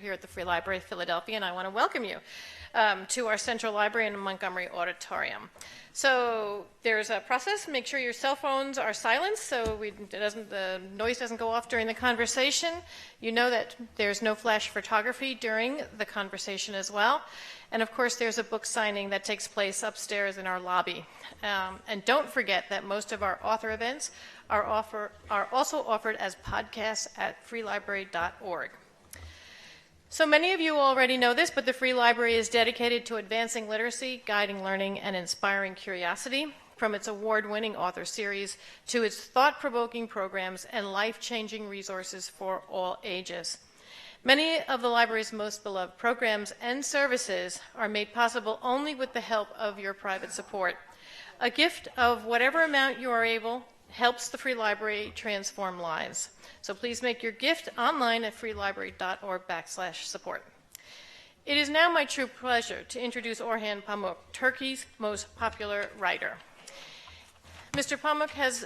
Here at the Free Library of Philadelphia, and I want to welcome you to our Central Library in Montgomery Auditorium. So there's a process. Make sure your cell phones are silenced so the noise doesn't go off during the conversation. You know that there's no flash photography during the conversation as well. And of course, there's a book signing that takes place upstairs in our lobby. And don't forget that most of our author events are also offered as podcasts at freelibrary.org. So many of you already know this, but the Free Library is dedicated to advancing literacy, guiding learning, and inspiring curiosity, from its award-winning author series to its thought-provoking programs and life-changing resources for all ages. Many of the library's most beloved programs and services are made possible only with the help of your private support. A gift of whatever amount you are able helps the Free Library transform lives. So please make your gift online at freelibrary.org/support. It is now my true pleasure to introduce Orhan Pamuk, Turkey's most popular writer. Mr. Pamuk has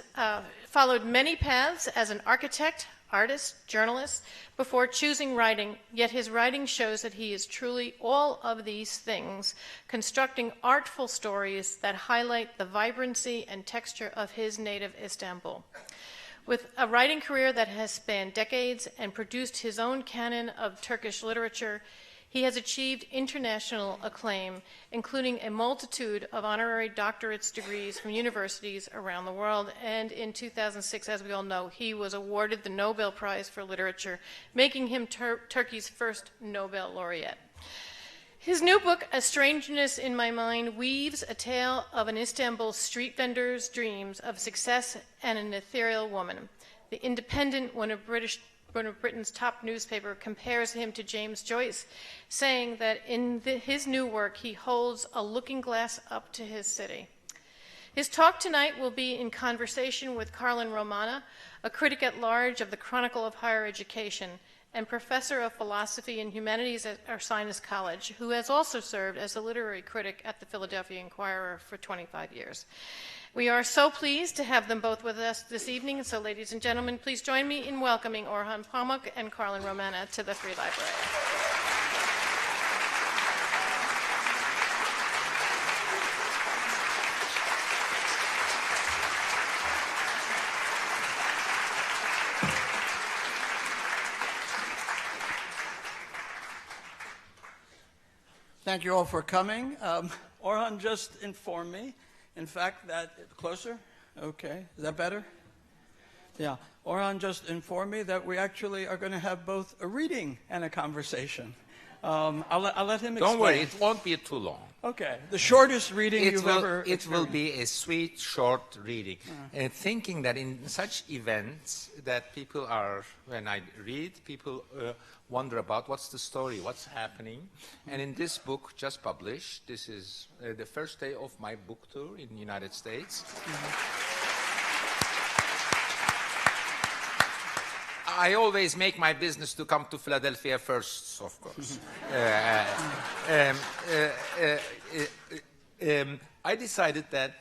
followed many paths as an architect, artist, journalist, before choosing writing, yet his writing shows that he is truly all of these things, constructing artful stories that highlight the vibrancy and texture of his native Istanbul. With a writing career that has spanned decades and produced his own canon of Turkish literature, he has achieved international acclaim, including a multitude of honorary doctorate degrees from universities around the world. And in 2006, as we all know, he was awarded the Nobel Prize for Literature, making him Turkey's first Nobel laureate. His new book, A Strangeness in My Mind, weaves a tale of an Istanbul street vendor's dreams of success and an ethereal woman. The Independent, one of Britain's top newspaper, compares him to James Joyce, saying that in his new work, he holds a looking glass up to his city. His talk tonight will be in conversation with Carlin Romano, a critic-at-large of the Chronicle of Higher Education, and professor of philosophy and humanities at Ursinus College, who has also served as a literary critic at the Philadelphia Inquirer for 25 years. We are so pleased to have them both with us this evening. So, ladies and gentlemen, please join me in welcoming Orhan Pamuk and Carlin Romano to the Free Library. Thank you all for coming. Orhan just informed me, in fact, that, closer? Okay, is that better? Yeah, Orhan just informed me that we actually are going to have both a reading and a conversation. I'll let him explain. Don't worry, it won't be too long. Okay, the shortest reading you've ever It will be a sweet, short reading. Thinking that in such events that people are, when I read, people wonder about what's the story, what's happening. And in this book, just published, this is the first day of my book tour in the United States. I always make my business to come to Philadelphia first, of course. I decided that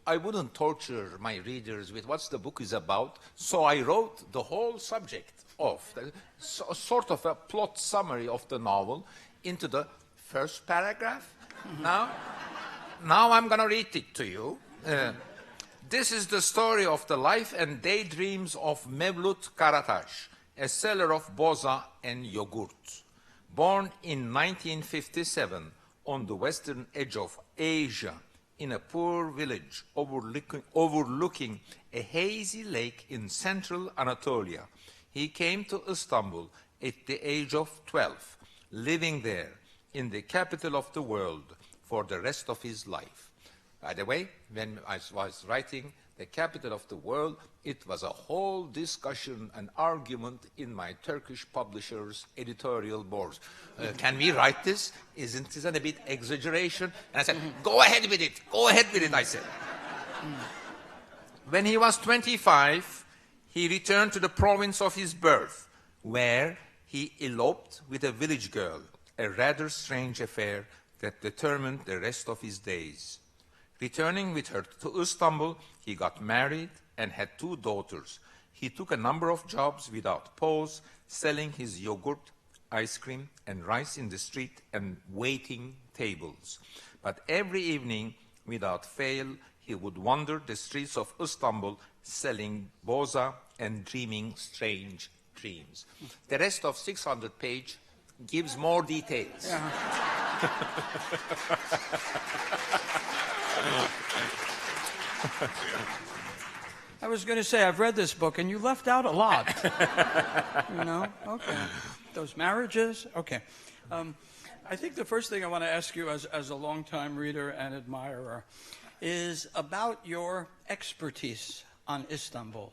I wouldn't torture my readers with what the book is about, so I wrote the whole subject of, sort of a plot summary of the novel into the first paragraph. Now I'm going to read it to you. This is the story of the life and daydreams of Mevlut Karataş, a seller of boza and yogurt. Born in 1957 on the western edge of Asia, in a poor village overlooking a hazy lake in central Anatolia, he came to Istanbul at the age of 12, living there in the capital of the world for the rest of his life. By the way, when I was writing The Capital of the World, it was a whole discussion and argument in my Turkish publisher's editorial board. Can we write this? Isn't this a bit exaggeration? And I said, go ahead with it, I said. When he was 25, he returned to the province of his birth, where he eloped with a village girl, a rather strange affair that determined the rest of his days. Returning with her to Istanbul, he got married and had 2 daughters. He took a number of jobs without pause, selling his yogurt ice cream and rice in the street and waiting tables. But every evening, without fail, he would wander the streets of Istanbul selling boza and dreaming strange dreams. The rest of 600 pages gives more details. Yeah. I was going to say, I've read this book, and you left out a lot. You know? Okay. Those marriages? Okay. I think the first thing I want to ask you as a longtime reader and admirer is about your expertise on Istanbul.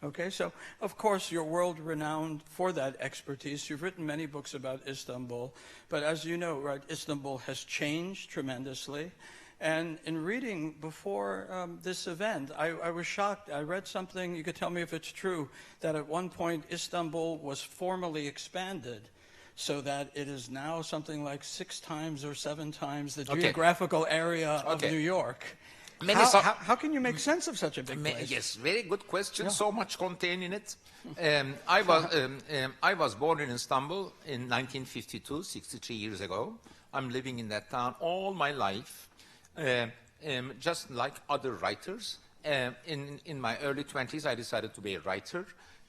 Okay, so of course you're world-renowned for that expertise. You've written many books about Istanbul, but as you know, right, Istanbul has changed tremendously. And in reading before this event, I was shocked. I read something, you could tell me if it's true, that at one point Istanbul was formally expanded so that it is now something like 6 times or 7 times the geographical area of New York. How can you make sense of such a big place? Yes, very good question. Yeah. So much contained in it. I was born in Istanbul in 1952, 63 years ago. I'm living in that town all my life, just like other writers. In my early 20s, I decided to be a writer,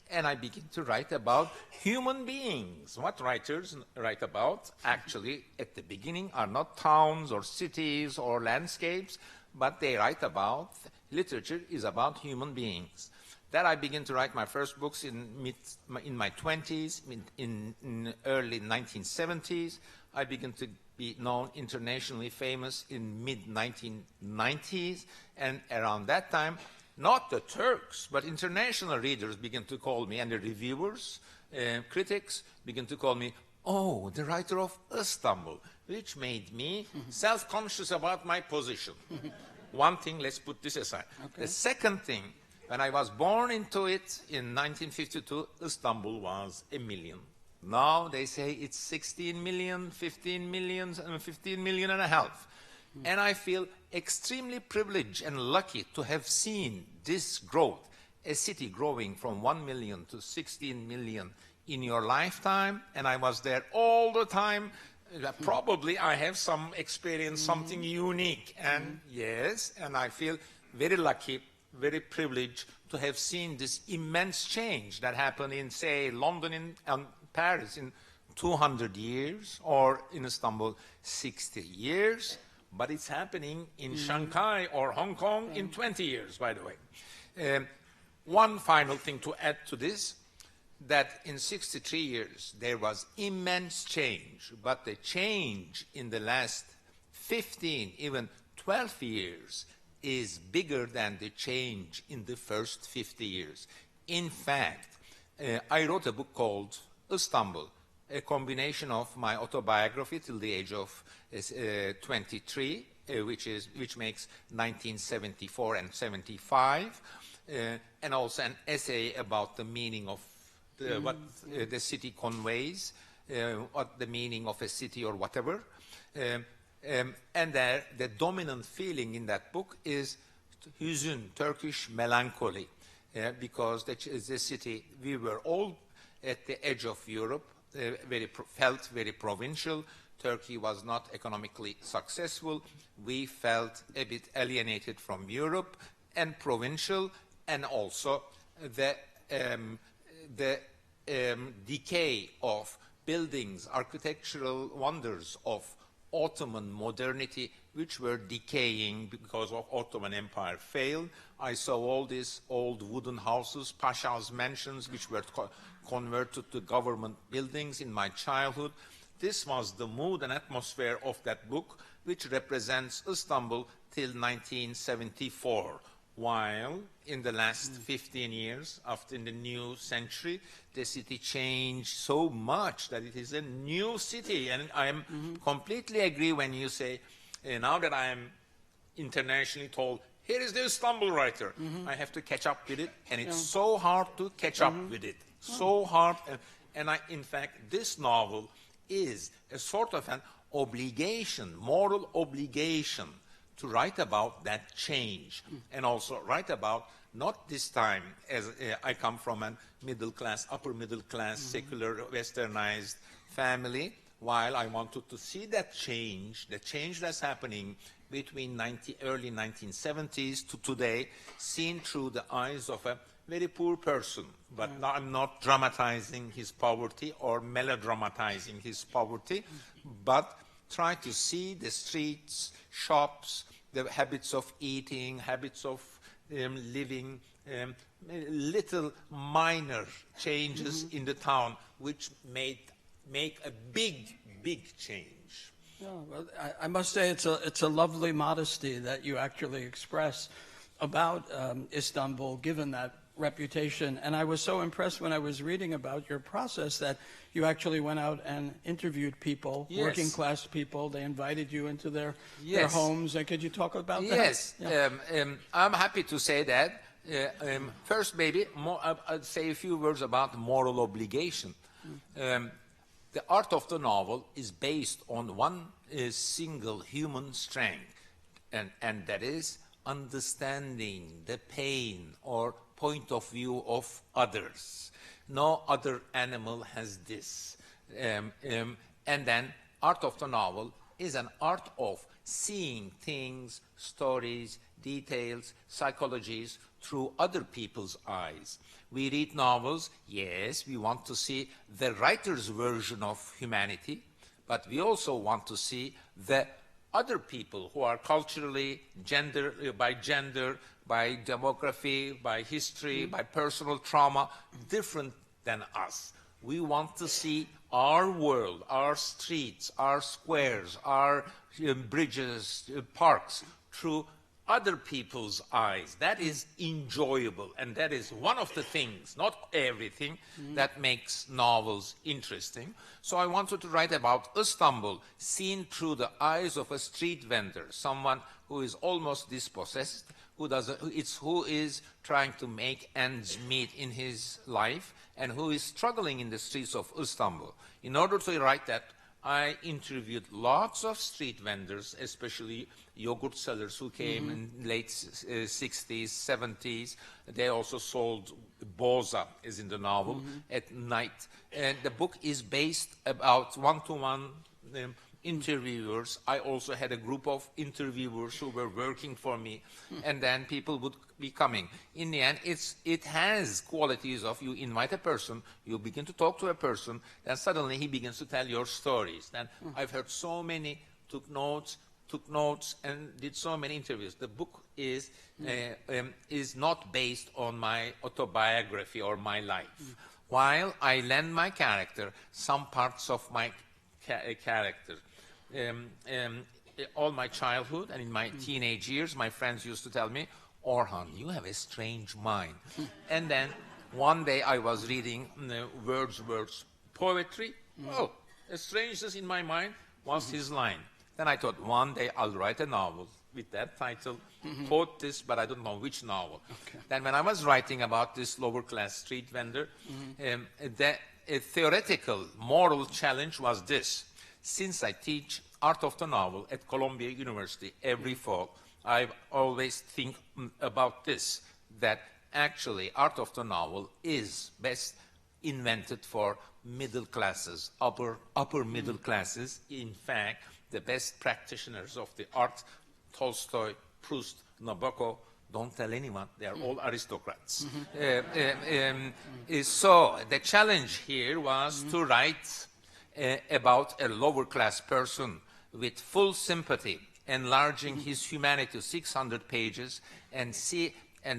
and I began to write about human beings. What writers write about, actually, at the beginning, are not towns or cities or landscapes, but they write about, literature is about human beings. That I began to write my first books in my 20s, in early 1970s. I began to be known internationally famous in mid-1990s, and around that time, not the Turks, but international readers began to call me, and the reviewers, critics began to call me, oh, the writer of Istanbul, which made me self-conscious about my position. One thing, let's put this aside. Okay. The second thing, when I was born into it in 1952, Istanbul was 1 million. Now they say it's 16 million, 15 million, 15 million and a half. And I feel extremely privileged and lucky to have seen this growth, a city growing from 1 million to 16 million in your lifetime, and I was there all the time. Probably I have some experience, something unique, and yes, and I feel very lucky, very privileged to have seen this immense change that happened in, say, London and Paris in 200 years, or in Istanbul 60 years, but it's happening in Shanghai or Hong Kong in 20 years, by the way. One final thing to add to this, that in 63 years there was immense change, but the change in the last 15, even 12 years is bigger than the change in the first 50 years. In fact, I wrote a book called Istanbul, a combination of my autobiography till the age of 23, which makes 1974 and 75, and also an essay about the meaning of what the city conveys, what the meaning of a city or whatever. And the dominant feeling in that book is hüzün, Turkish melancholy, because the city, we were all at the edge of Europe, felt very provincial. Turkey was not economically successful. We felt a bit alienated from Europe and provincial, and also the decay of buildings, architectural wonders of Ottoman modernity, which were decaying because of Ottoman Empire failed. I saw all these old wooden houses, pashas' mansions, which were converted to government buildings in my childhood. This was the mood and atmosphere of that book, which represents Istanbul till 1974. While in the last 15 years, after the new century, the city changed so much that it is a new city. And I completely agree when you say, now that I am internationally told, here is the Istanbul writer, I have to catch up with it. And it's so hard to catch up with it. So hard. And in fact, this novel is a sort of an obligation, moral obligation, to write about that change and also write about not this time, as I come from a middle class, upper middle class, secular, westernized family, while I wanted to see that change, the change that's happening between early 1970s to today, seen through the eyes of a very poor person. But now I'm not dramatizing his poverty or melodramatizing his poverty, but try to see the streets, shops, the habits of eating, habits of living, little minor changes in the town, which make a big change. Yeah, well, I must say it's a lovely modesty that you actually express about Istanbul, given that reputation. And I was so impressed when I was reading about your process that you actually went out and interviewed people, yes. working class people. They invited you into their yes. homes. And could you talk about that? Yes, yeah. I'm happy to say that. First, maybe I'll say a few words about moral obligation. The art of the novel is based on one single human strength, and that is understanding the pain or point of view of others. No other animal has this. And then art of the novel is an art of seeing things, stories, details, psychologies through other people's eyes. We read novels, yes, we want to see the writer's version of humanity, but we also want to see the other people who are culturally, by gender, by demography, by history, by personal trauma, different than us. We want to see our world, our streets, our squares, our bridges, parks, through other people's eyes. That is enjoyable, and that is one of the things, not everything, that makes novels interesting. So I wanted to write about Istanbul seen through the eyes of a street vendor, someone who is almost dispossessed, who is trying to make ends meet in his life, and who is struggling in the streets of Istanbul. In order to write that, I interviewed lots of street vendors, especially yogurt sellers who came in late 60s, 70s. They also sold boza, as in the novel, at night. And the book is based about one-to-one interviewers. I also had a group of interviewers who were working for me, and then people would be coming. In the end, it has qualities of you invite a person, you begin to talk to a person, then suddenly he begins to tell your stories. Then I've heard so many, took notes, and did so many interviews. The book is not based on my autobiography or my life. While I lend my character some parts of my character. All my childhood and in my teenage years, my friends used to tell me, Orhan, you have a strange mind. And then one day I was reading Wordsworth's poetry. Oh, a strangeness in my mind was his line. Then I thought, one day I'll write a novel with that title, quote this, but I don't know which novel. Okay. Then when I was writing about this lower class street vendor, a theoretical moral challenge was this. Since I teach art of the novel at Columbia University every fall, I always think about this, that actually art of the novel is best invented for middle classes, upper middle classes. In fact, the best practitioners of the art, Tolstoy, Proust, Nabokov, don't tell anyone, they are all aristocrats. So the challenge here was to write about a lower class person with full sympathy, enlarging his humanity to 600 pages, and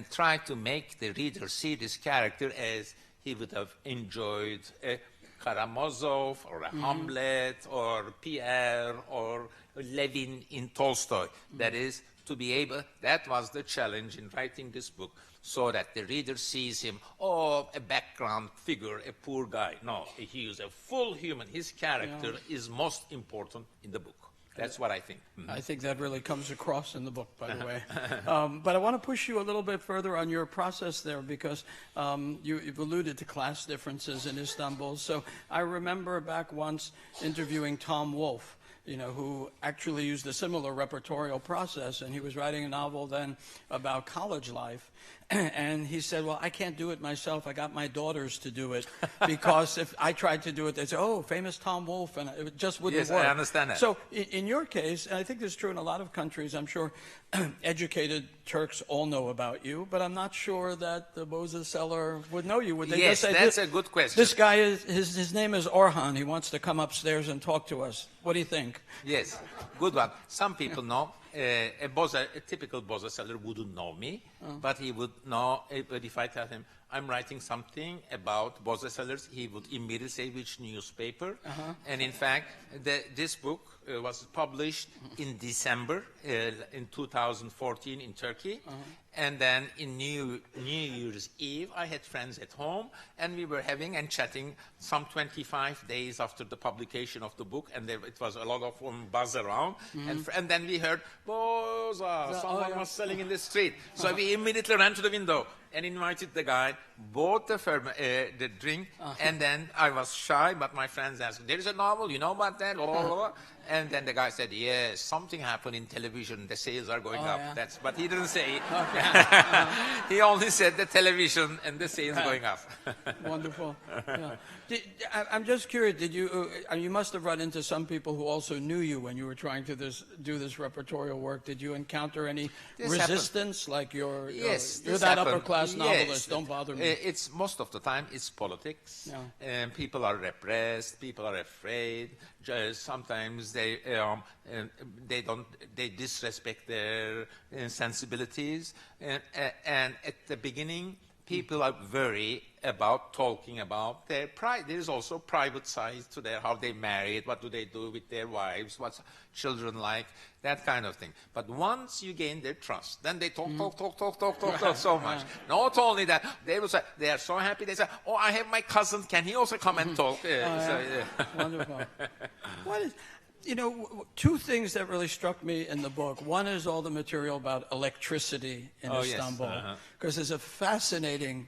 try to make the reader see this character as he would have enjoyed a Karamazov or a Hamlet or Pierre or Levin in Tolstoy. That is, to be able, that was the challenge in writing this book, so that the reader sees him, a background figure, a poor guy. No, he is a full human. His character is most important in the book. That's what I think. I think that really comes across in the book, by the way. But I want to push you a little bit further on your process there, because you've alluded to class differences in Istanbul. So I remember back once interviewing Tom Wolfe, who actually used a similar repertorial process, and he was writing a novel then about college life. And he said, well, I can't do it myself. I got my daughters to do it, because if I tried to do it, they'd say, oh, famous Tom Wolfe, and it just wouldn't work. Yes, I understand that. So in your case, and I think this is true in a lot of countries, I'm sure educated Turks all know about you, but I'm not sure that the Bose seller would know you. Would they Yes, just say, that's a good question. This guy, his name is Orhan. He wants to come upstairs and talk to us. What do you think? Yes, good one. Some people know. A typical Bose seller wouldn't know me, but he would know if I tell him I'm writing something about Bose sellers, he would immediately say which newspaper. And in fact, this book was published in December in 2014 in Turkey. And then in New Year's Eve, I had friends at home, and we were having and chatting some 25 days after the publication of the book, and it was a lot of buzz around. And then we heard, Boza, someone was selling in the street. So we immediately ran to the window and invited the guy, bought the drink, and then I was shy, but my friends asked, there is a novel, you know about that? Blah, blah, blah. And then the guy said, yes, something happened in television, the sales are going up. Yeah. But he didn't say it. He only said the television and the sales going up. Wonderful. Yeah. I'm just curious, did you must have run into some people who also knew you when you were trying to do this repertorial work. Did you encounter any resistance? Happened. Like you're this that happened. upper class novelist, don't bother me. It's most of the time it's politics. And people are repressed, people are afraid. Sometimes they disrespect their sensibilities, and at the beginning people are very about talking about their pride. There is also private side to their how they married, what do they do with their wives, what's children like, that kind of thing. But once you gain their trust, then they talk so much. Not only that, they will say they are so happy. They say, "Oh, I have my cousin. Can he also come and talk?" Wonderful. What is? Two things that really struck me in the book. One is all the material about electricity in Istanbul, because there's a fascinating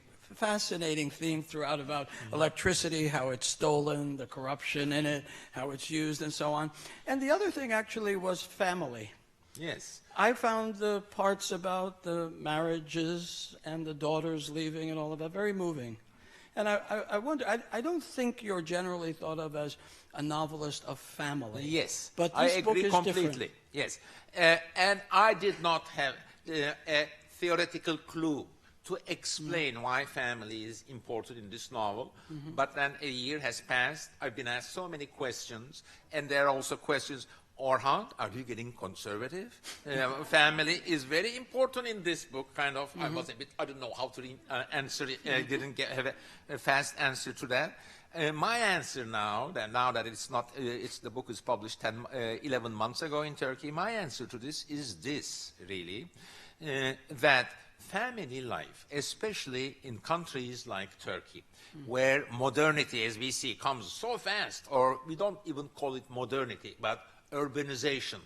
theme throughout about electricity, how it's stolen, the corruption in it, how it's used, and so on. And the other thing actually was family. Yes. I found the parts about the marriages and the daughters leaving and all of that very moving. And I wonder, I don't think you're generally thought of as a novelist of family. Yes, but I this book agree is completely. Different. Yes, and I did not have a theoretical clue to explain why family is important in this novel. But then a year has passed. I've been asked so many questions, and there are also questions. Orhan, are you getting conservative? Family is very important in this book, kind of. I was a bit, I don't know how to answer it. I didn't have a fast answer to that. My answer now that it's not, the book is published 11 months ago in Turkey, my answer to this is this, really, that family life, especially in countries like Turkey, where modernity, as we see, comes so fast, or we don't even call it modernity, but urbanization,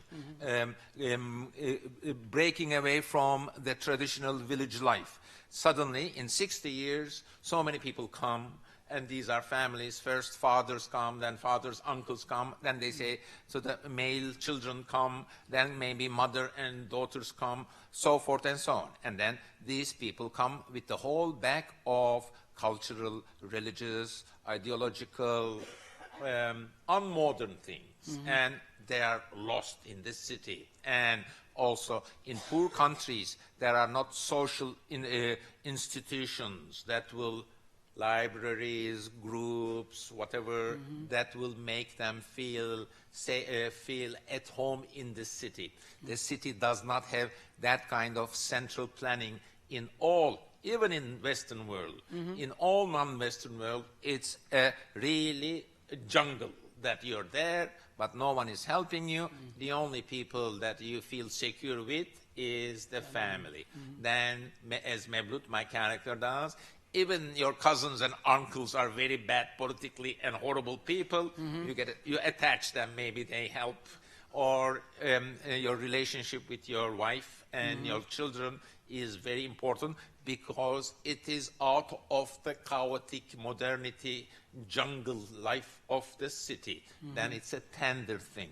breaking away from the traditional village life. Suddenly, in 60 years, so many people come, and these are families. First fathers come, then fathers, uncles come, then they say, so the male children come, then maybe mother and daughters come, so forth and so on. And then these people come with the whole bag of cultural, religious, ideological, unmodern things. And they are lost in this city. And also in poor countries, there are not social institutions that will, libraries, groups, whatever, that will make them feel at home in the city. The city does not have that kind of central planning in all, even in Western world. In all non-Western world, it's really a jungle that you're there, but no one is helping you. The only people that you feel secure with is the family. Then, as Mevlut, my character, does, even your cousins and uncles are very bad politically and horrible people. You attach them, maybe they help. Or your relationship with your wife and your children is very important, because it is out of the chaotic modernity jungle life of the city. Then it's a tender thing.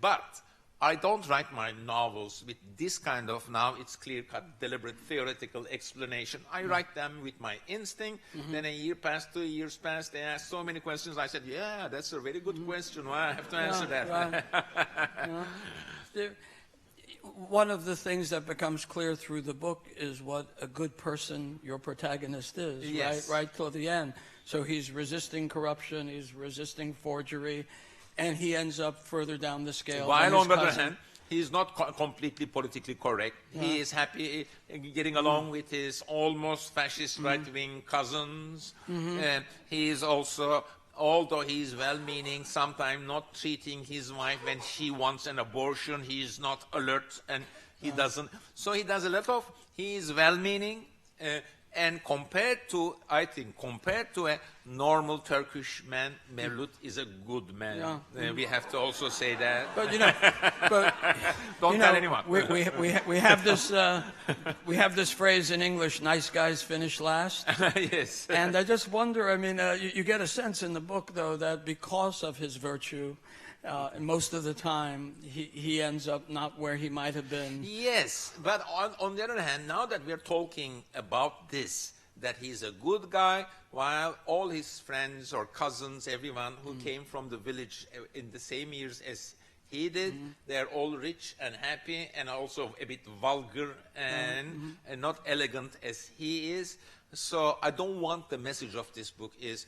But I don't write my novels with this kind of, now it's clear-cut, deliberate, theoretical explanation. I write them with my instinct. Then a year passed, 2 years passed, they asked so many questions. I said, yeah, that's a very good question. Well, I have to answer that. Right. One of the things that becomes clear through the book is what a good person your protagonist is, Yes. right till the end. So he's resisting corruption, he's resisting forgery, and he ends up further down the scale. While on the other hand, he's not completely politically correct. Yeah. He is happy getting along with his almost fascist right-wing cousins. And he is also, although he is well-meaning, sometimes not treating his wife when she wants an abortion. He is not alert, and he doesn't. So he does a lot of, he is well-meaning, and compared to, I think, compared to a normal Turkish man, Mevlut is a good man. Yeah. We have to also say that. But but don't tell anyone. We have this phrase in English: "Nice guys finish last." Yes. And I just wonder. I mean, you get a sense in the book, though, that because of his virtue, most of the time, he ends up not where he might have been. Yes, but on the other hand, now that we're talking about this, that he's a good guy, while all his friends or cousins, everyone who came from the village in the same years as he did, they're all rich and happy and also a bit vulgar and not elegant as he is. So I don't want the message of this book is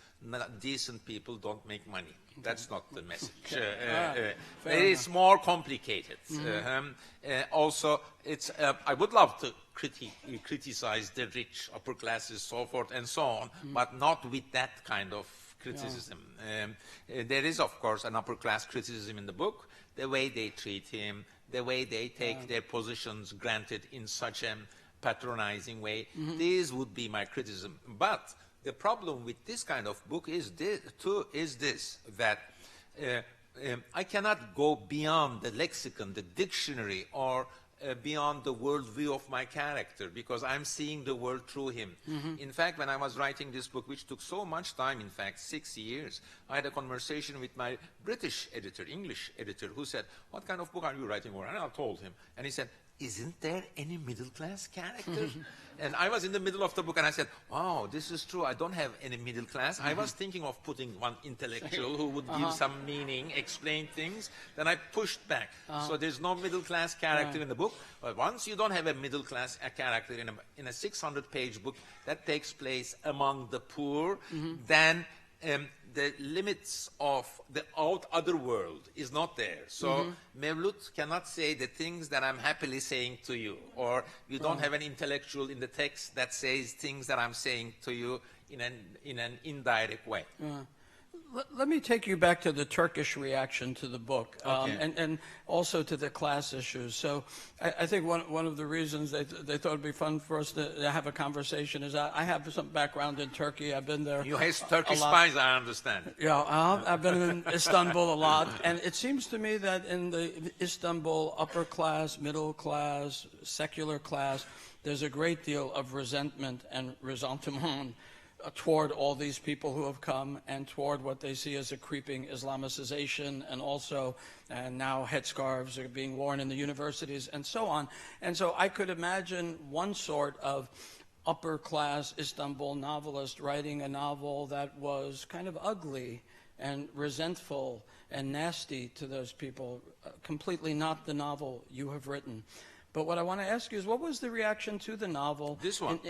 decent people don't make money. That's not the message. It is more complicated. Also, it's, I would love to criticize the rich, upper classes, so forth and so on, but not with that kind of criticism. There is, of course, an upper class criticism in the book, the way they treat him, the way they take their positions granted in such a patronizing way. This would be my criticism. But the problem with this kind of book is this, that I cannot go beyond the lexicon, the dictionary, or beyond the worldview of my character, because I'm seeing the world through him. In fact, when I was writing this book, which took so much time, in fact, 6 years, I had a conversation with my British editor, English editor, who said, "What kind of book are you writing for?" And I told him, and he said, "Isn't there any middle-class character?" And I was in the middle of the book, and I said, "Wow, this is true. I don't have any middle class." I was thinking of putting one intellectual who would give some meaning, explain things. Then I pushed back. So there's no middle-class character in the book. But once you don't have a middle-class character in a 600-page book that takes place among the poor, then the limits of the other world is not there. So Mevlut cannot say the things that I'm happily saying to you, or you don't have an intellectual in the text that says things that I'm saying to you in an indirect way. Let me take you back to the Turkish reaction to the book, and also to the class issues. So I think one of the reasons they thought it'd be fun for us to have a conversation is I have some background in Turkey. I've been there. You hate Turkish spies, I understand. Yeah, I've been in Istanbul a lot, and it seems to me that in the Istanbul upper class, middle class, secular class, there's a great deal of resentment and ressentiment toward all these people who have come and toward what they see as a creeping Islamicization, and also now headscarves are being worn in the universities and so on. And so I could imagine one sort of upper class Istanbul novelist writing a novel that was kind of ugly and resentful and nasty to those people, completely not the novel you have written. But what I want to ask you is, what was the reaction to the novel? This one?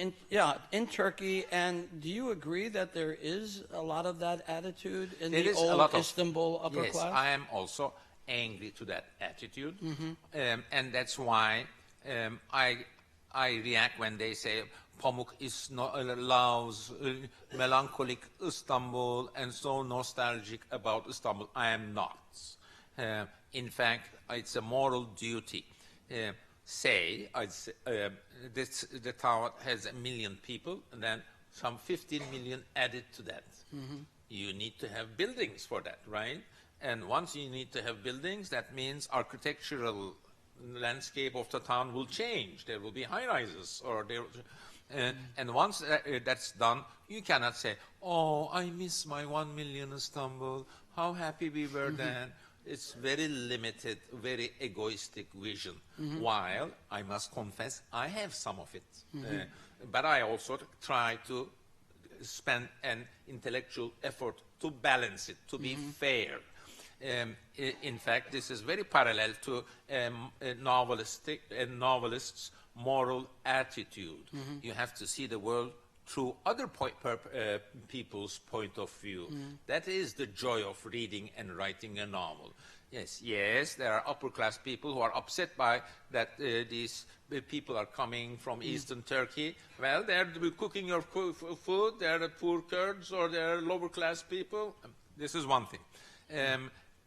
In Turkey, and do you agree that there is a lot of that attitude in the old Istanbul upper class? Yes, I am also angry to that attitude, and that's why I react when they say Pamuk loves melancholic Istanbul and so nostalgic about Istanbul. I am not. In fact, it's a moral duty. The town has 1 million people, and then some 15 million added to that. You need to have buildings for that, right? And once you need to have buildings, that means architectural landscape of the town will change. There will be high-rises, or and once that's done, you cannot say, "Oh, I miss my 1 million Istanbul. How happy we were then." it's very limited, very egoistic vision. While, I must confess, I have some of it. But I also try to spend an intellectual effort to balance it, to be fair. In fact, this is very parallel to a novelist's moral attitude. You have to see the world through other people's point of view. That is the joy of reading and writing a novel. Yes, there are upper-class people who are upset by that these people are coming from Eastern Turkey. Well, they're cooking your food, they're the poor Kurds, or they're lower-class people. This is one thing.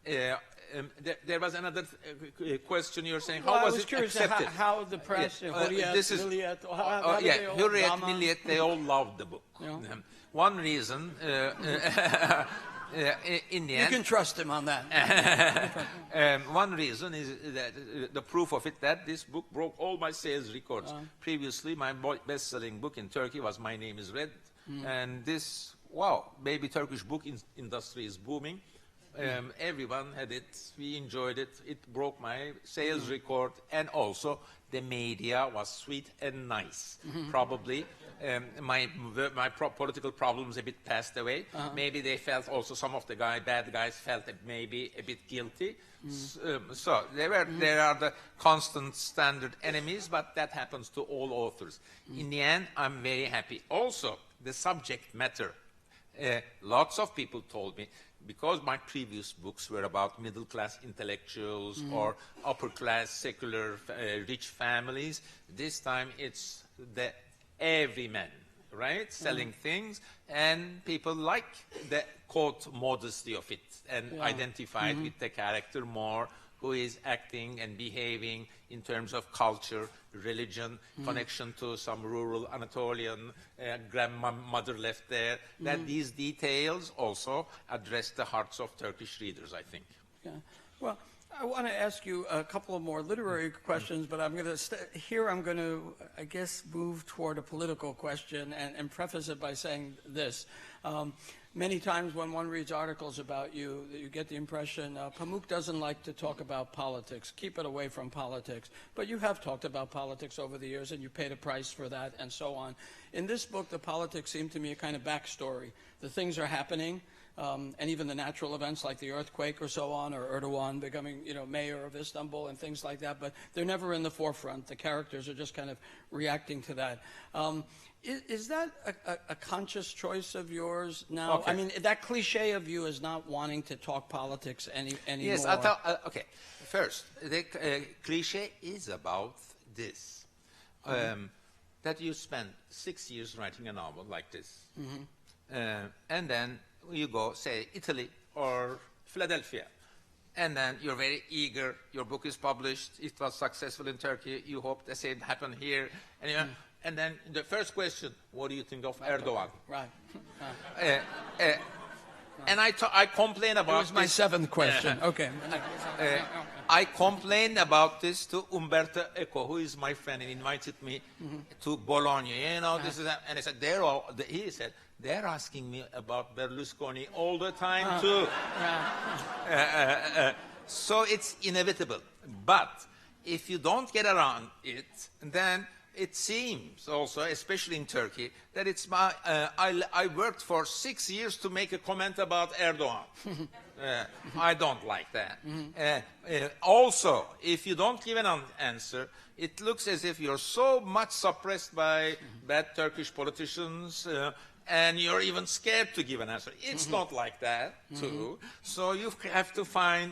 There was another question you were saying. How was it accepted? How the press, Hürriyet, Milliyet, Hürriyet, Milliyet, they all loved the book. One reason, in the end... You can trust him on that. One reason is that the proof of it, that this book broke all my sales records. Previously, my best-selling book in Turkey was My Name is Red. And this, wow, maybe Turkish book industry is booming. Everyone had it, we enjoyed it, it broke my sales record, and also the media was sweet and nice. Probably my political problems a bit passed away. Maybe they felt also, some of the bad guys felt maybe a bit guilty. So there are the constant standard enemies, but that happens to all authors. In the end, I'm very happy. Also, the subject matter. Lots of people told me, because my previous books were about middle-class intellectuals or upper-class secular rich families, this time it's the everyman, right? Selling things, and people like the quote modesty of it and identified with the character more, who is acting and behaving in terms of culture, religion, connection to some rural Anatolian grandmother left there, that these details also address the hearts of Turkish readers, I think. Yeah. Well, I want to ask you a couple of more literary questions, but I'm going to, I guess, move toward a political question and preface it by saying this. Many times when one reads articles about you, you get the impression Pamuk doesn't like to talk about politics. Keep it away from politics. But you have talked about politics over the years, and you paid a price for that, and so on. In this book, the politics seem to me a kind of backstory. The things are happening, and even the natural events like the earthquake or so on, or Erdogan becoming, mayor of Istanbul and things like that, but they're never in the forefront. The characters are just kind of reacting to that. Is that a conscious choice of yours now? Okay. I mean, that cliche of you is not wanting to talk politics anymore. Yes, okay. First, the cliche is about this, that you spend 6 years writing a novel like this, and then you go, say, Italy or Philadelphia, and then you're very eager, your book is published, it was successful in Turkey, you hope the same happen here, and and then the first question, what do you think of Erdogan? Right. And I complain about this. That was my seventh question. Okay. I complained about this to Umberto Eco, who is my friend, and invited me to Bologna. This is, and he said, they're asking me about Berlusconi all the time too. So it's inevitable. But if you don't get around it, then it seems also, especially in Turkey, that it's I worked for 6 years to make a comment about Erdogan. I don't like that. Also, if you don't give an answer, it looks as if you're so much suppressed by bad Turkish politicians, and you're even scared to give an answer. It's not like that, too. So you have to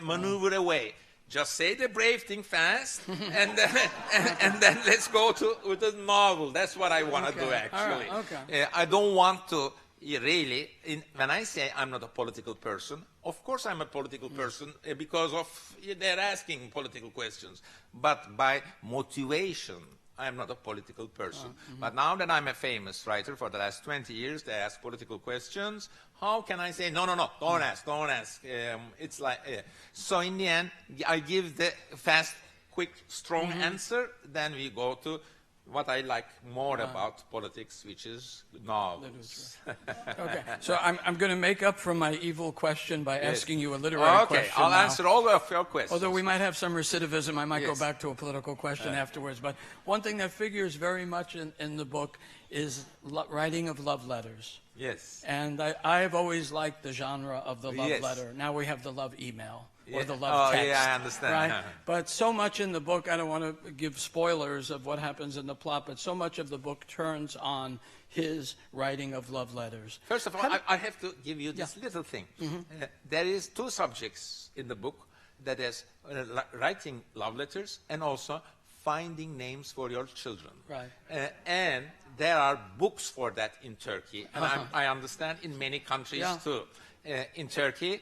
maneuver a way. Just say the brave thing fast, and then let's go with the novel. That's what I want to do, actually. Right. I don't want to really, when I say I'm not a political person, of course I'm a political person because of they're asking political questions. But by motivation, I'm not a political person. But now that I'm a famous writer for the last 20 years, they ask political questions. How can I say, no, don't ask. It's like, so in the end, I give the fast, quick, strong answer. Then we go to what I like more about politics, which is novels. Okay, so I'm going to make up for my evil question by asking you a literary question. Okay, I'll answer all of your questions. Although we might have some recidivism, I might go back to a political question afterwards. But one thing that figures very much in the book is writing of love letters. Yes. And I've always liked the genre of the love letter. Now we have the love email. Or the love text. Yeah, I understand. Right? But so much in the book, I don't want to give spoilers of what happens in the plot, but so much of the book turns on his writing of love letters. First of all, I have to give you this little thing. There is 2 subjects in the book, that is writing love letters and also finding names for your children. Right. And there are books for that in Turkey, and I understand in many countries too. In Turkey,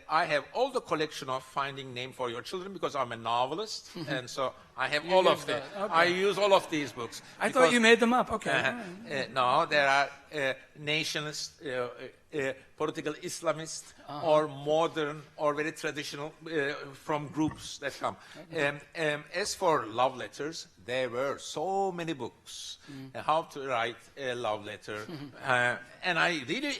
I have all the collection of Finding Name for Your Children because I'm a novelist, and so I have all of them. Okay. I use all of these books. I thought you made them up. Okay. No, there are nationalist, political Islamist, or modern, or very traditional from groups that come. Okay. As for love letters, there were so many books how to write a love letter, and I really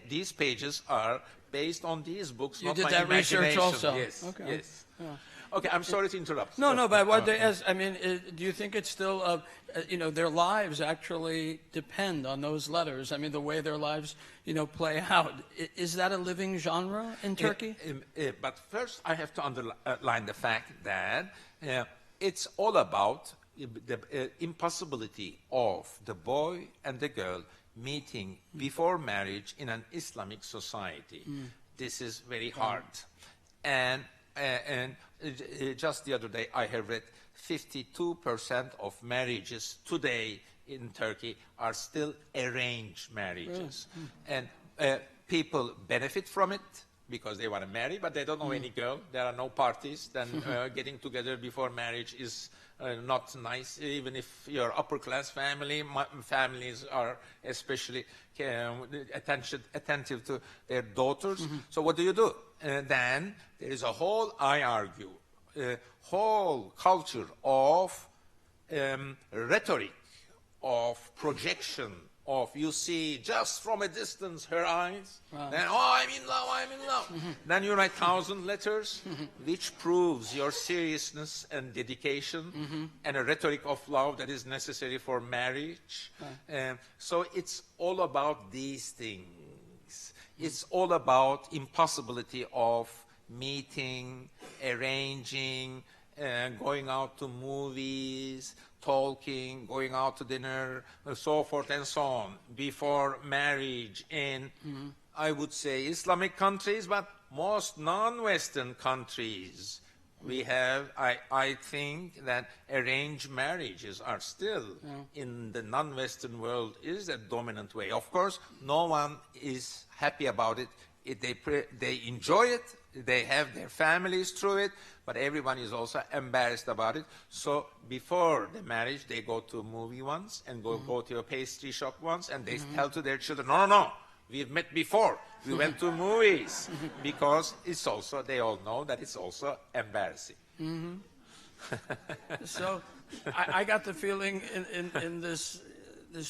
these pages are based on these books. You not did my that research also. Yes. Okay. Yes. Yeah. Okay, I'm sorry to interrupt. No, but what I mean, do you think it's still, their lives actually depend on those letters? I mean, the way their lives, play out. Is that a living genre in Turkey? But first, I have to underline the fact that it's all about the impossibility of the boy and the girl meeting before marriage in an Islamic society. This is very hard. And just the other day, I have read 52% of marriages today in Turkey are still arranged marriages. And people benefit from it because they want to marry, but they don't know any girl. There are no parties. Then getting together before marriage is not nice, even if you're upper-class family. Families are especially attentive to their daughters. So what do? Then there is a whole, I argue, whole culture of rhetoric, of projection, of you see just from a distance her eyes, then I'm in love. Then you write 1,000 letters, which proves your seriousness and dedication and a rhetoric of love that is necessary for marriage. So it's all about these things. It's all about impossibility of meeting, arranging, going out to movies, talking, going out to dinner, so forth and so on, before marriage in, I would say, Islamic countries, but most non-Western countries. We have, I think that arranged marriages are still, in the non-Western world, is a dominant way. Of course, no one is happy about it. They enjoy it, they have their families through it, but everyone is also embarrassed about it. So before the marriage, they go to a movie once and go to a pastry shop once, and they tell to their children, no, we've met before. We went to movies. Because it's also, they all know that it's also embarrassing. So I got the feeling in this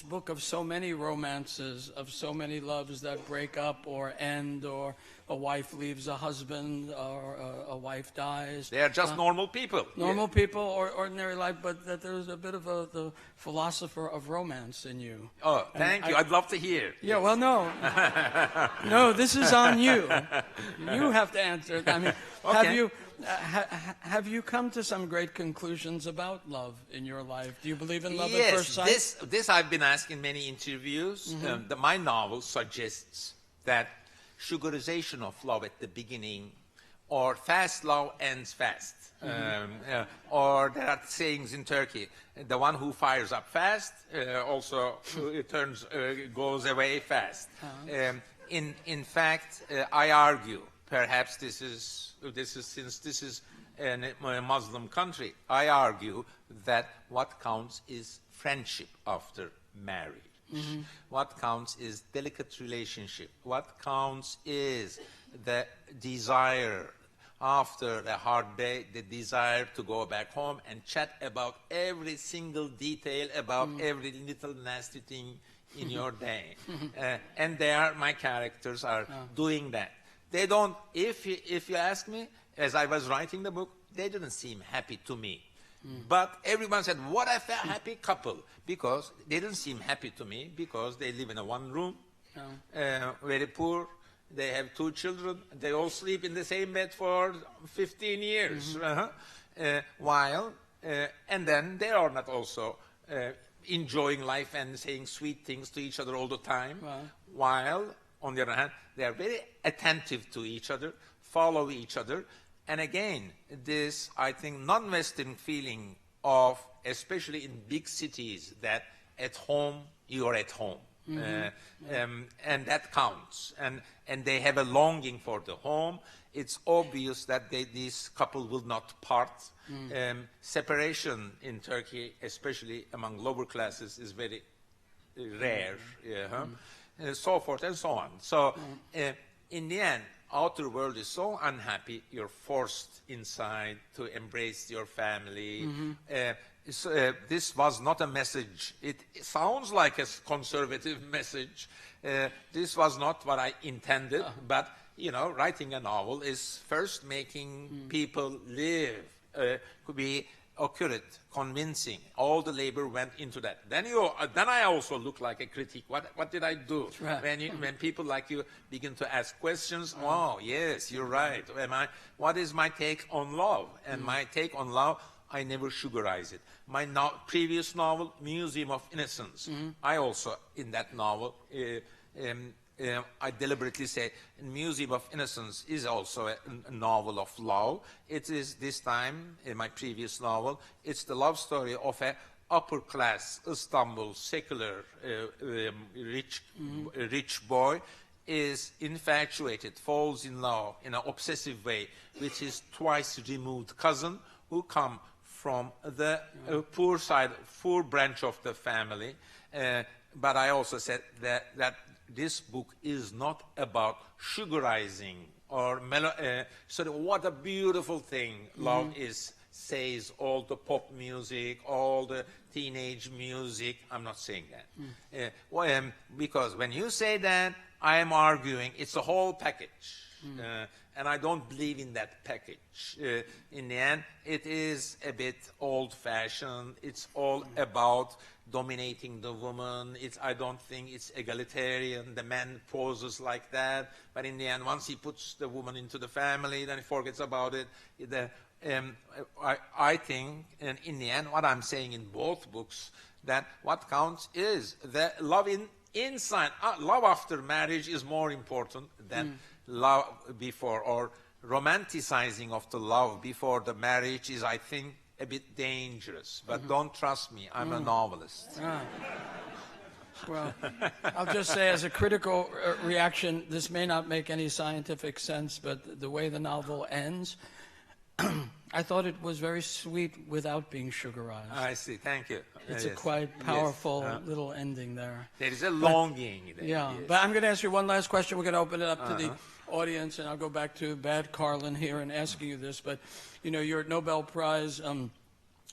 book of so many romances, of so many loves that break up or end, or a wife leaves a husband, or a wife dies. They are just normal people. Normal people, or ordinary life, but that there's a bit of the philosopher of romance in you. Oh, thank you. I'd love to hear. Yeah, well, no. No, this is on you. You have to answer it. I mean, okay. Have you come to some great conclusions about love in your life? Do you believe in love yes, at first sight? This I've been asked in many interviews. My novel suggests that sugarization of love at the beginning, or fast love ends fast. Or there are sayings in Turkey, the one who fires up fast also goes away fast. In fact, I argue, perhaps this is since this is a Muslim country, I argue that what counts is friendship after marriage. What counts is delicate relationship. What counts is the desire, after a hard day, the desire to go back home and chat about every single detail, about every little nasty thing in your day. And my characters are doing that. They don't, if you ask me, as I was writing the book, they didn't seem happy to me. But everyone said, what a happy couple, because they didn't seem happy to me because they live in a one room, very poor. They have 2 children. They all sleep in the same bed for 15 years. And then they are not also enjoying life and saying sweet things to each other all the time. While, on the other hand, they are very attentive to each other, follow each other. And again, this, I think, non-Western feeling of, especially in big cities, that at home, you are at home. And that counts. And they have a longing for the home. It's obvious that this couple will not part. Separation in Turkey, especially among lower classes, is very rare. So forth and so on. So in the end, outer world is so unhappy, you're forced inside to embrace your family. This was not a message. It sounds like a conservative message. This was not what I intended, but, you know, writing a novel is first making people live, could be accurate, convincing. All the labor went into that. Then I also look like a critic. What did I do? When people like you begin to ask questions, oh, yes, you're right. What is my take on love? And my take on love, I never sugarize it. My previous novel, Museum of Innocence, I also, in that novel, I deliberately say Museum of Innocence is also a novel of love. It is this time, in my previous novel, it's the love story of a upper-class Istanbul secular rich boy is infatuated, falls in love in an obsessive way with his twice removed cousin who come from the poor branch of the family. But I also said that this book is not about sugarizing or sort of what a beautiful thing love is, says all the pop music, all the teenage music. I'm not saying that. Because when you say that, I am arguing it's a whole package. And I don't believe in that package. In the end, it is a bit old-fashioned. It's all about dominating the woman. I don't think it's egalitarian. The man poses like that. But in the end, once he puts the woman into the family, then he forgets about it. I think, and in the end, what I'm saying in both books, that what counts is the love inside. Love after marriage is more important than love before, or romanticizing of the love before the marriage is, I think, a bit dangerous. But don't trust me, I'm a novelist. Well, I'll just say as a critical reaction, this may not make any scientific sense, but the way the novel ends, I thought it was very sweet without being sugarized. I see, thank you. It's a quite powerful little ending there. There is a longing there. Yeah, but I'm going to ask you one last question. We're going to open it up to the audience, and I'll go back to bad Carlin here and asking you this. But, you know, your Nobel Prize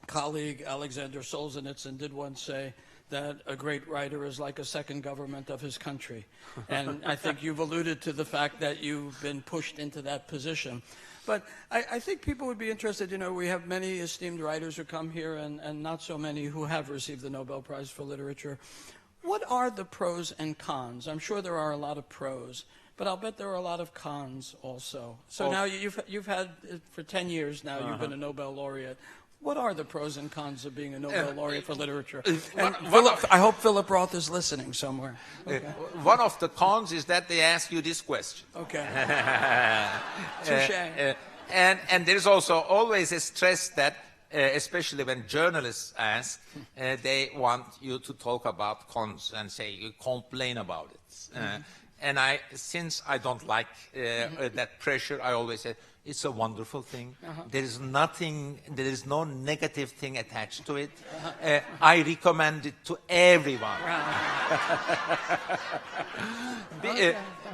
colleague, Alexander Solzhenitsyn, did once say that a great writer is like a second government of his country. And I think you've alluded to the fact that you've been pushed into that position. But I think people would be interested, you know, we have many esteemed writers who come here and not so many who have received the Nobel Prize for Literature. What are the pros and cons? I'm sure there are a lot of pros, but I'll bet there are a lot of cons also. So now you've had, for 10 years now, you've been a Nobel laureate. What are the pros and cons of being a Nobel laureate for literature? And I hope Philip Roth is listening somewhere. Okay. One of the cons is that they ask you this question. Okay. Touché. And there's also always a stress that, especially when journalists ask, they want you to talk about cons and say you complain about it. And since I don't like that pressure, I always say, it's a wonderful thing. There is no negative thing attached to it. I recommend it to everyone.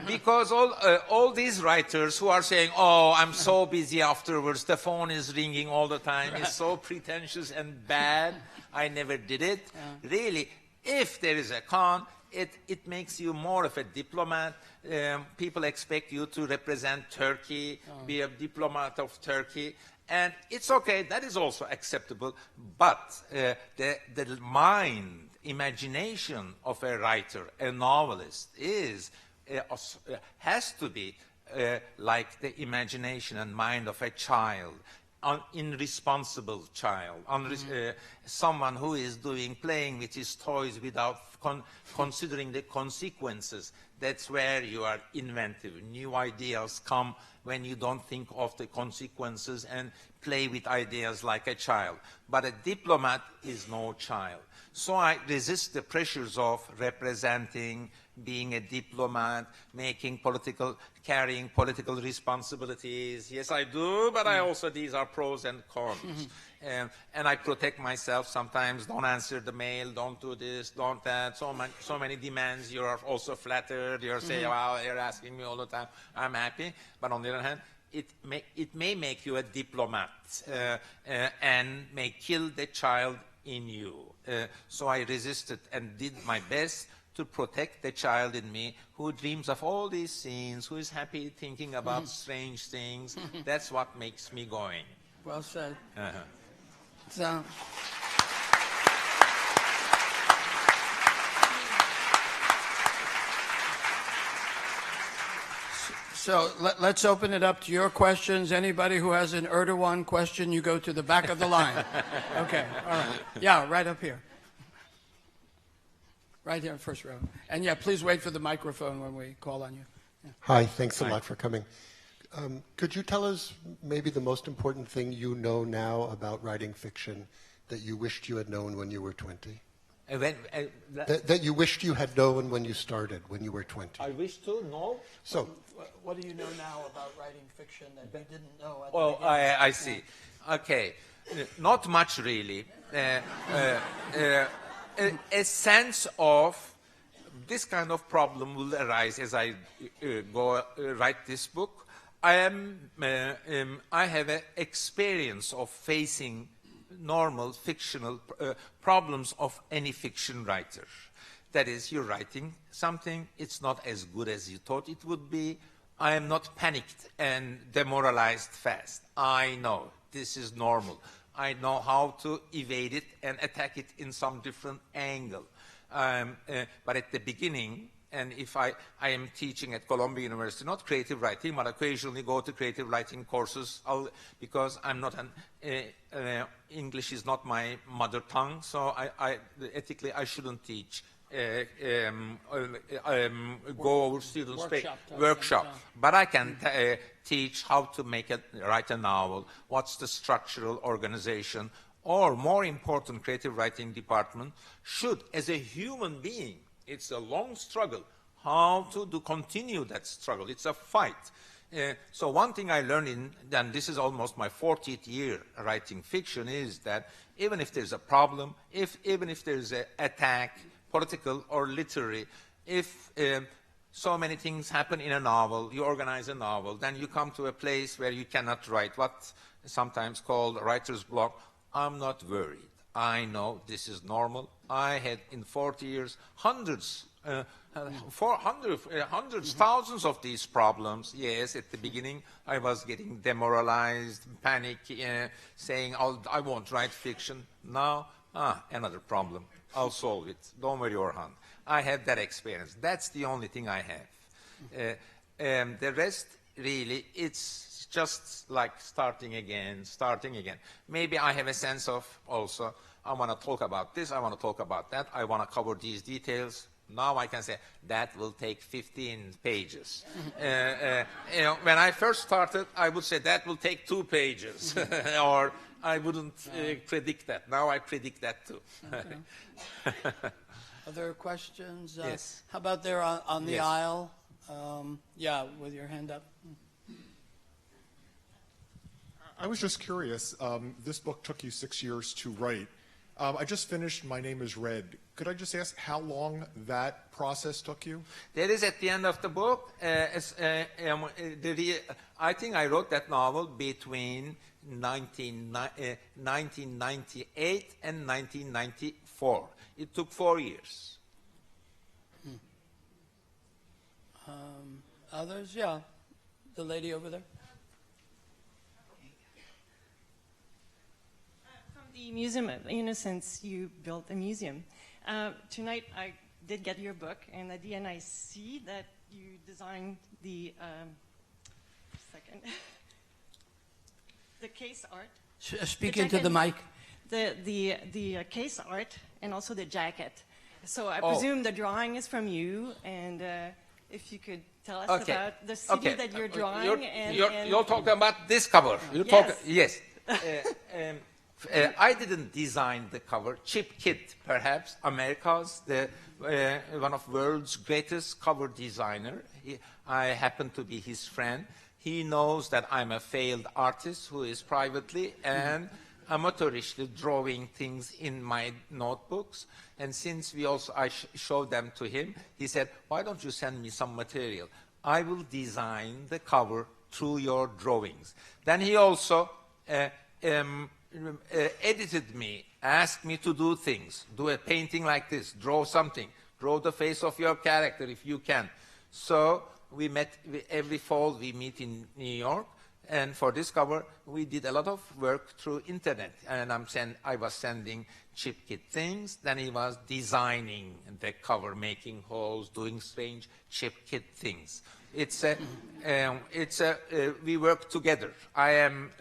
Because all these writers who are saying, oh, I'm so busy afterwards, the phone is ringing all the time, it's so pretentious and bad, I never did it. Really, if there is a con, it makes you more of a diplomat. People expect you to represent Turkey, be a diplomat of Turkey, and it's okay, that is also acceptable, but the mind, imagination of a writer, a novelist, has to be like the imagination and mind of a child, an irresponsible child, someone who is playing with his toys without considering the consequences. That's where you are inventive. New ideas come when you don't think of the consequences and play with ideas like a child. But a diplomat is no child. So I resist the pressures of representing, being a diplomat, carrying political responsibilities. Yes, I do, but these are pros and cons. And I protect myself sometimes, don't answer the mail, don't do this, don't that, so many demands. You are also flattered, you're saying, well, you're asking me all the time, I'm happy. But on the other hand, it may make you a diplomat and may kill the child in you. So I resisted and did my best to protect the child in me who dreams of all these scenes, who is happy thinking about strange things. That's what makes me going. Well said. So let's open it up to your questions. Anybody who has an Erdogan question, you go to the back of the line. Okay, all right. Yeah, right up here. Right here, first row. And yeah, please wait for the microphone when we call on you. Yeah. Hi, thanks a lot for coming. Could you tell us maybe the most important thing you know now about writing fiction that you wished you had known when you were 20? That you wished you had known when you started, when you were 20. I wish to know. So, what do you know now about writing fiction that you didn't know at the beginning? I see. Yeah. Okay. Not much, really. A sense of this kind of problem will arise as I write this book. I have an experience of facing normal fictional problems of any fiction writer. That is, you're writing something, it's not as good as you thought it would be. I am not panicked and demoralized fast. I know this is normal. I know how to evade it and attack it in some different angle. But at the beginning, and if I am teaching at Columbia University, not creative writing, but occasionally go to creative writing courses because I'm not English is not my mother tongue, so ethically I shouldn't teach. Go over students' workshop. But I can teach how to write a novel, what's the structural organization, or more important, creative writing department should, as a human being, it's a long struggle, how to continue that struggle. It's a fight. So one thing I learned and this is almost my 40th year writing fiction, is that even if there's a problem, even if there's an attack, political or literary, if so many things happen in a novel, you organize a novel, then you come to a place where you cannot write, what is sometimes called writer's block. I'm not worried. I know this is normal. I had in 40 years hundreds, thousands of these problems. Yes, at the beginning I was getting demoralized, panic, saying, I won't write fiction. Now, another problem. I'll solve it. Don't worry, Orhan. I had that experience. That's the only thing I have. The rest, really, it's just like starting again. Maybe I have a sense of also, I want to talk about this, I want to talk about that, I want to cover these details. Now I can say, that will take 15 pages. When I first started, I would say that will take 2 pages. Or I wouldn't predict that. Now I predict that too. Okay. Other questions? Yes. How about there on the aisle? Yeah, with your hand up. I was just curious. This book took you 6 years to write. I just finished My Name is Red. Could I just ask how long that process took you? There is at the end of the book, I think I wrote that novel between 1998 and 1994. It took 4 years. Others? Yeah. The lady over there. From the Museum of Innocence, you built a museum. Tonight I did get your book, and at the end I see that you designed the the case art. Speak into the mic. The case art and also the jacket. So I presume the drawing is from you, and if you could tell us about the city that you're drawing. You're talking about this cover. Yes. I didn't design the cover. Chip Kidd, perhaps, America's one of world's greatest cover designer. I happen to be his friend. He knows that I'm a failed artist who is privately and amateurishly drawing things in my notebooks. And since I showed them to him, he said, why don't you send me some material? I will design the cover through your drawings. Then he also edited me, asked me to do things, do a painting like this, draw something, draw the face of your character if you can. So we met every fall, we meet in New York. And for this cover, we did a lot of work through internet. And I was sending Chip Kidd things. Then he was designing the cover, making holes, doing strange Chip Kidd things. We work together. I'm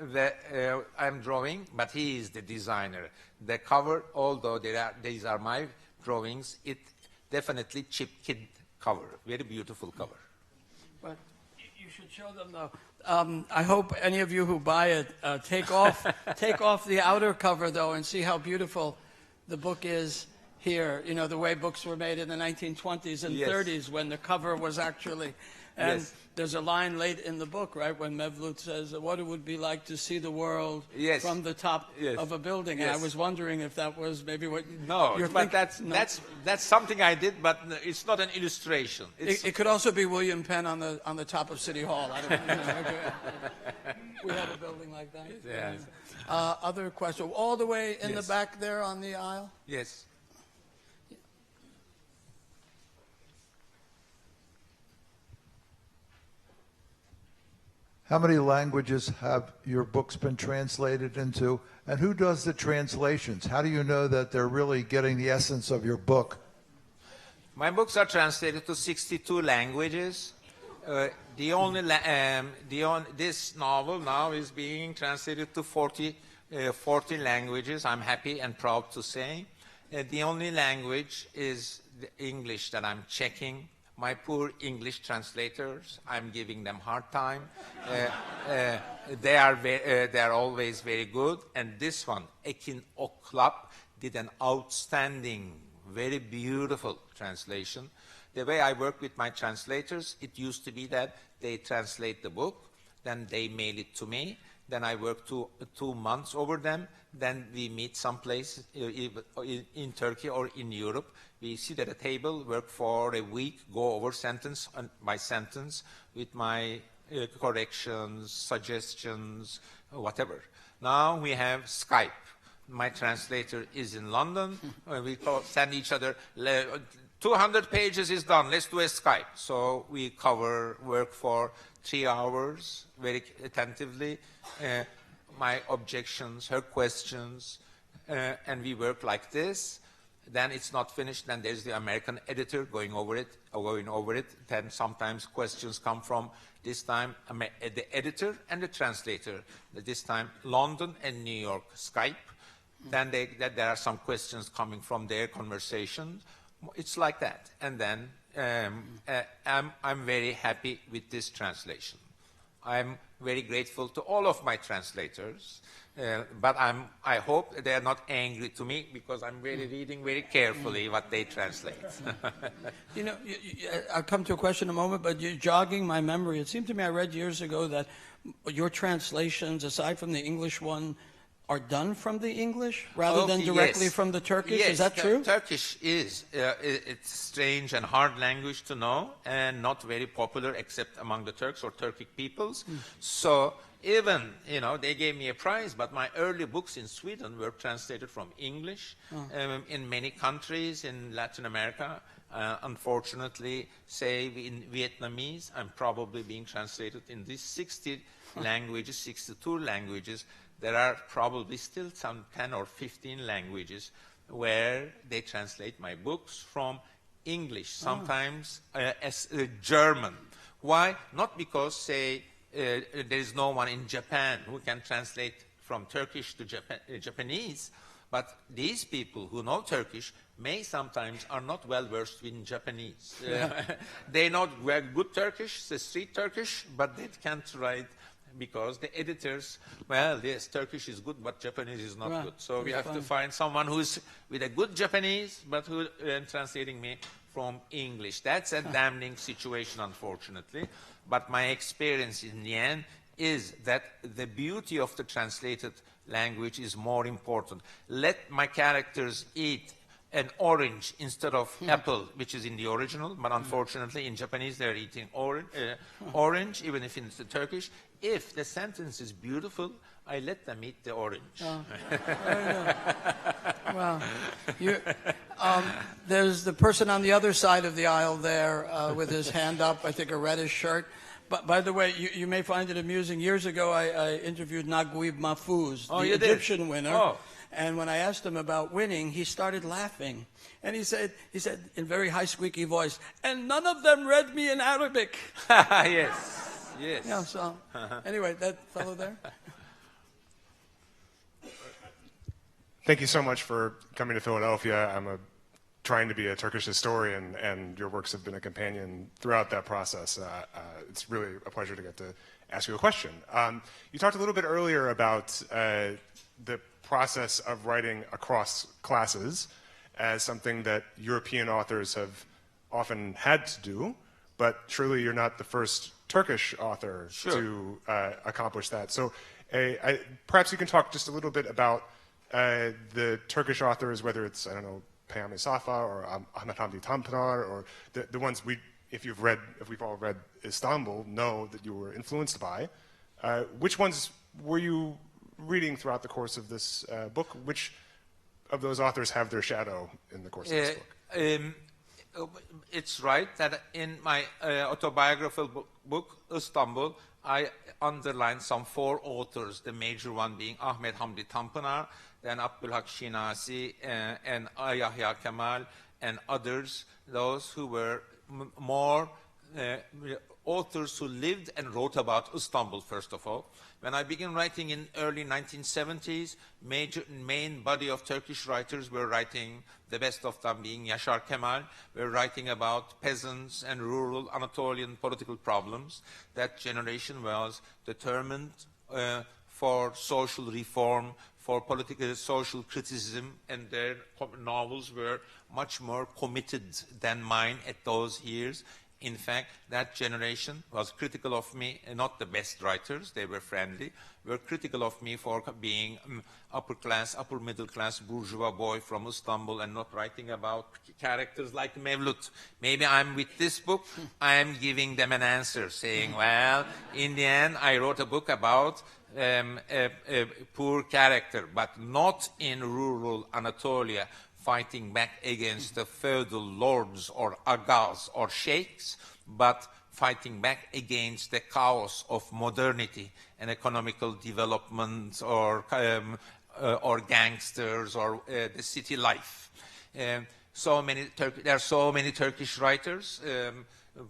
drawing, but he is the designer. The cover, although these are my drawings, it definitely Chip Kidd cover. Very beautiful cover. But you should show them though. I hope any of you who buy it take off the outer cover though and see how beautiful the book is here. You know, the way books were made in the 1920s and 30s when the cover was actually. And there's a line late in the book, right, when Mevlut says what it would be like to see the world from the top of a building. And I was wondering if that was maybe what you're but thinking. that's something I did, but it's not an illustration. It could also be William Penn on the top of City Hall. I don't know. We had a building like that. Yeah. Other question? All the way in the back there on the aisle? Yes. How many languages have your books been translated into? And who does the translations? How do you know that they're really getting the essence of your book? My books are translated to 62 languages. This novel now is being translated to 40 languages. I'm happy and proud to say. The only language is the English that I'm checking. My poor English translators, I'm giving them hard time. They are always very good. And this one, Ekin Oklap, did an outstanding, very beautiful translation. The way I work with my translators, it used to be that they translate the book, then they mail it to me, then I work 2 months over them, then we meet someplace in Turkey or in Europe. We sit at a table, work for a week, go over sentence by sentence with my corrections, suggestions, whatever. Now we have Skype. My translator is in London. We send each other, 200 pages is done, let's do a Skype. So we work for 3 hours very attentively. My objections, her questions, and we work like this. Then it's not finished. Then there's the American editor going over it. Then sometimes questions come from this time the editor and the translator. This time London and New York Skype. Then there are some questions coming from their conversation. It's like that. And then I'm very happy with this translation. I'm very grateful to all of my translators, but I hope they are not angry to me because I'm really reading very carefully what they translate. You know, I'll come to a question in a moment, but you're jogging my memory. It seemed to me I read years ago that your translations, aside from the English one, are done from the English rather than directly from the Turkish? Yes, is that true? Turkish is it's strange and hard language to know and not very popular except among the Turks or Turkic peoples. So even, you know, they gave me a prize, but my early books in Sweden were translated from English. In many countries in Latin America, unfortunately, say in Vietnamese, I'm probably being translated in these 60 languages, 62 languages. There are probably still some 10 or 15 languages where they translate my books from English, sometimes as German. Why? Not because, say, there is no one in Japan who can translate from Turkish to Japanese, but these people who know Turkish may sometimes are not well versed in Japanese. They know good Turkish, the street Turkish, but they can't write because the editors, well, yes, Turkish is good, but Japanese is not good. So we have to find someone who's with a good Japanese, but who translating me from English. That's a damning situation, unfortunately. But my experience in the end is that the beauty of the translated language is more important. Let my characters eat an orange instead of apple, which is in the original, but unfortunately in Japanese they're eating orange, even if it's the Turkish. If the sentence is beautiful, I let them eat the orange. Well, there's the person on the other side of the aisle there with his hand up, I think a reddish shirt. But by the way, you may find it amusing. Years ago, I interviewed Naguib Mahfouz, the Egyptian winner. And when I asked him about winning, he started laughing. And he said in very high squeaky voice, and none of them read me in Arabic. Yes. Yeah, so anyway, that fellow there. Thank you so much for coming to Philadelphia. I'm trying to be a Turkish historian, and your works have been a companion throughout that process. It's really a pleasure to get to ask you a question. You talked a little bit earlier about the process of writing across classes as something that European authors have often had to do, but surely you're not the first Turkish author to accomplish that. So perhaps you can talk just a little bit about the Turkish authors, whether it's, I don't know, Peyami Safa or Ahmet Hamdi Tanpınar, or the ones if we've all read Istanbul, know that you were influenced by. Which ones were you reading throughout the course of this book? Which of those authors have their shadow in the course of this book? It's right that in my autobiographical book, Istanbul, I underlined some 4 authors, the major one being Ahmet Hamdi Tanpınar, then Abdülhak Şinasi, and Yahya Kemal, and others, those who were more authors who lived and wrote about Istanbul, first of all. When I began writing in early 1970s, main body of Turkish writers were writing, the best of them being Yaşar Kemal, were writing about peasants and rural Anatolian political problems. That generation was determined for social reform, for political social criticism, and their novels were much more committed than mine at those years. In fact, that generation was critical of me, not the best writers, they were friendly, were critical of me for being upper middle class bourgeois boy from Istanbul and not writing about characters like Mevlut. Maybe with this book, I am giving them an answer, saying, well, in the end, I wrote a book about a poor character, but not in rural Anatolia, fighting back against the feudal lords or agas or sheikhs, but fighting back against the chaos of modernity and economical development or gangsters or the city life. There are so many Turkish writers,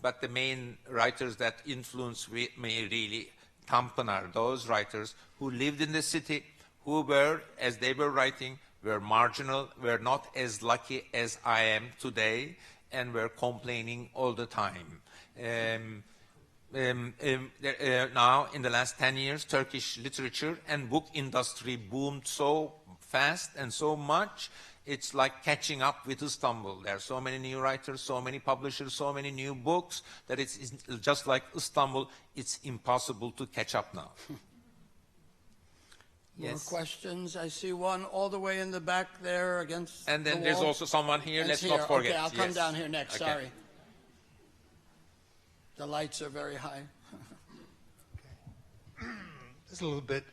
but the main writers that influenced me really, Tanpınar, those writers who lived in the city, who were, as they were writing, were marginal, were not as lucky as I am today, and were complaining all the time. now, in the last 10 years, Turkish literature and book industry boomed so fast and so much, it's like catching up with Istanbul. There are so many new writers, so many publishers, so many new books, that it's just like Istanbul, it's impossible to catch up now. More Yes. questions? I see one all the way in the back there against And then the there's wall. also someone here, And let's it's here. not forget. Okay, I'll come Yes. down here next, Okay. sorry. The lights are very high. This is a little bit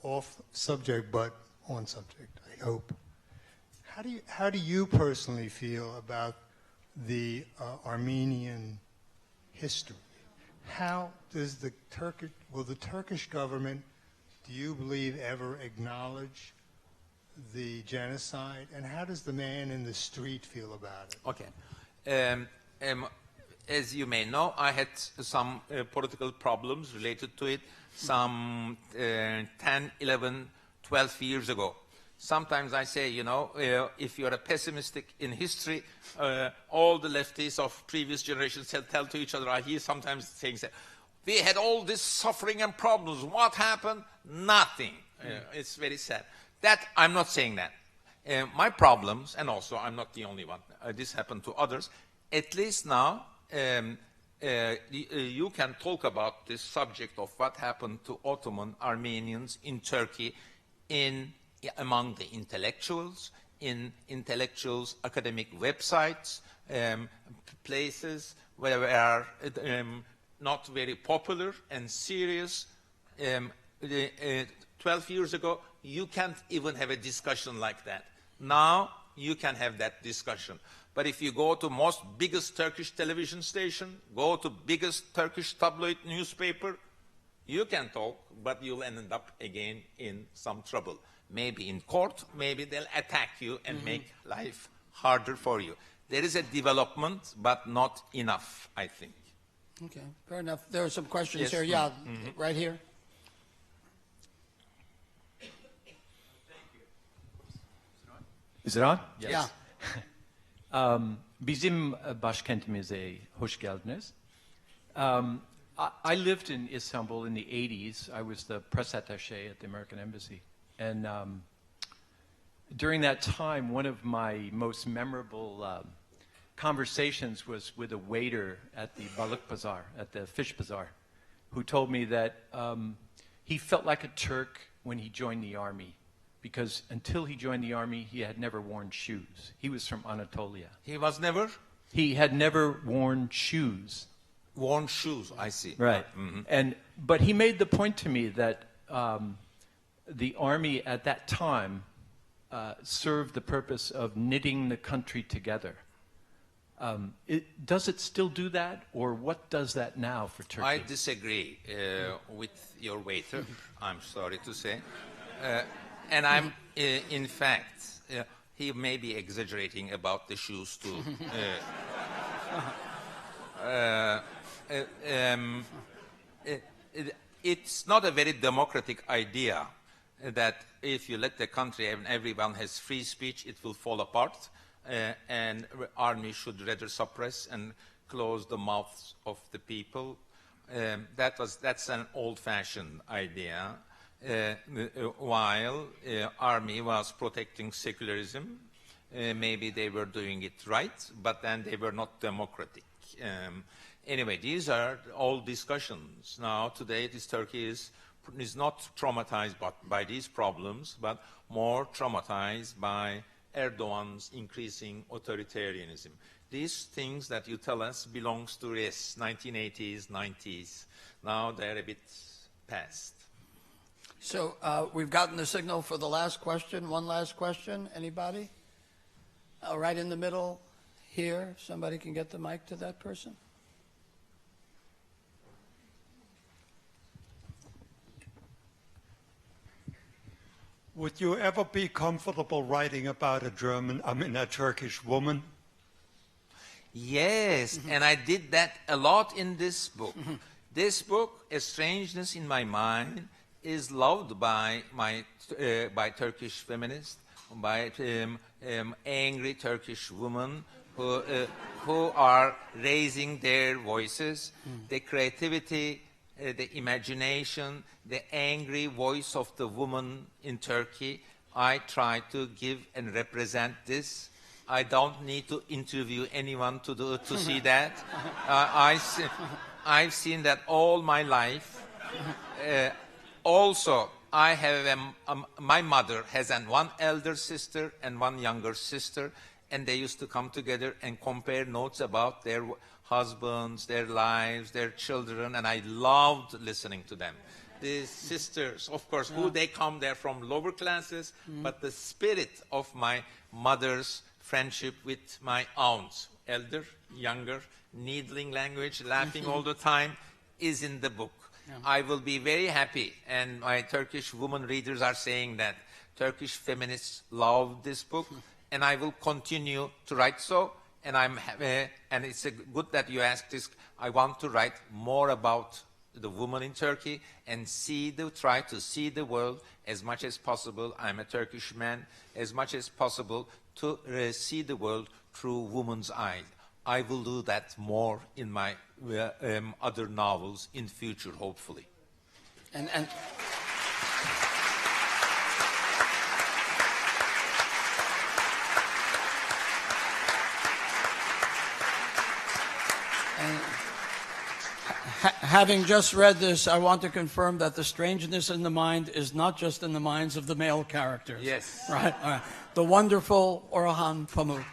off subject, but on subject, I hope. How do you personally feel about the Armenian history? How does the Turkish government, do you believe, ever acknowledge the genocide? And how does the man in the street feel about it? Okay. As you may know, I had some political problems related to it some 10, 11, 12 years ago. Sometimes I say, you know, if you're a pessimistic in history, all the lefties of previous generations tell to each other. I hear sometimes things that, we had all this suffering and problems. What happened? Nothing. It's very sad. That, I'm not saying that. My problems, and also I'm not the only one, this happened to others, at least now, you can talk about this subject of what happened to Ottoman Armenians in Turkey among the intellectuals, in intellectuals' academic websites, places where we are not very popular and serious. 12 years ago, you can't even have a discussion like that. Now, you can have that discussion. But if you go to most biggest Turkish television station, go to biggest Turkish tabloid newspaper, you can talk, but you'll end up again in some trouble. Maybe in court, maybe they'll attack you and make life harder for you. There is a development, but not enough, I think. Okay, fair enough. There are some questions Yes, here. Yeah, right here. Is it on? Yes. Yeah. Bizim başkentimize hoş geldiniz. I lived in Istanbul in the 80s. I was the press attaché at the American Embassy. And during that time, one of my most memorable conversations was with a waiter at the Balık Bazaar, at the fish bazaar, who told me that he felt like a Turk when he joined the army, because until he joined the army, he had never worn shoes. He was from Anatolia. He was never He had never worn shoes. worn shoes, I see. Right. But he made the point to me that the army at that time served the purpose of knitting the country together. Does it still do that, or what does that now for Turkey? I disagree with your waiter, I'm sorry to say. And I'm, in fact, he may be exaggerating about the shoes too. It's not a very democratic idea that if you let the country and everyone has free speech, it will fall apart, and army should rather suppress and close the mouths of the people. That's an old-fashioned idea. While army was protecting secularism, maybe they were doing it right, but then they were not democratic. Anyway, these are all discussions. Now, today, Turkey is not traumatized by these problems, but more traumatized by Erdogan's increasing authoritarianism. These things that you tell us belongs to 1980s, 90s. Now they're a bit past. So we've gotten the signal for the last question. One last question. Anybody? Right in the middle here. Somebody can get the mic to that person. Would you ever be comfortable writing about a Turkish woman? Yes, and I did that a lot in this book. This book, A Strangeness in My Mind, is loved by Turkish feminists, by angry Turkish women who are raising their voices, the creativity, the imagination, the angry voice of the woman in Turkey. I try to give and represent this. I don't need to interview anyone to see that. I've seen that all my life. Also, I have my mother has one elder sister and one younger sister, and they used to come together and compare notes about their husbands, their lives, their children, and I loved listening to them. The sisters, of course, who they come there from lower classes, but the spirit of my mother's friendship with my aunts, elder, younger, needling language, laughing all the time, is in the book. Yeah. I will be very happy, and my Turkish women readers are saying that Turkish feminists love this book, and I will continue to write so. And and it's good that you asked this. I want to write more about the woman in Turkey and try to see the world as much as possible. I'm a Turkish man, as much as possible to see the world through woman's eye. I will do that more in my other novels in future, hopefully. And having just read this, I want to confirm that the strangeness in the mind is not just in the minds of the male characters. Yes. Right. The wonderful Orhan Pamuk.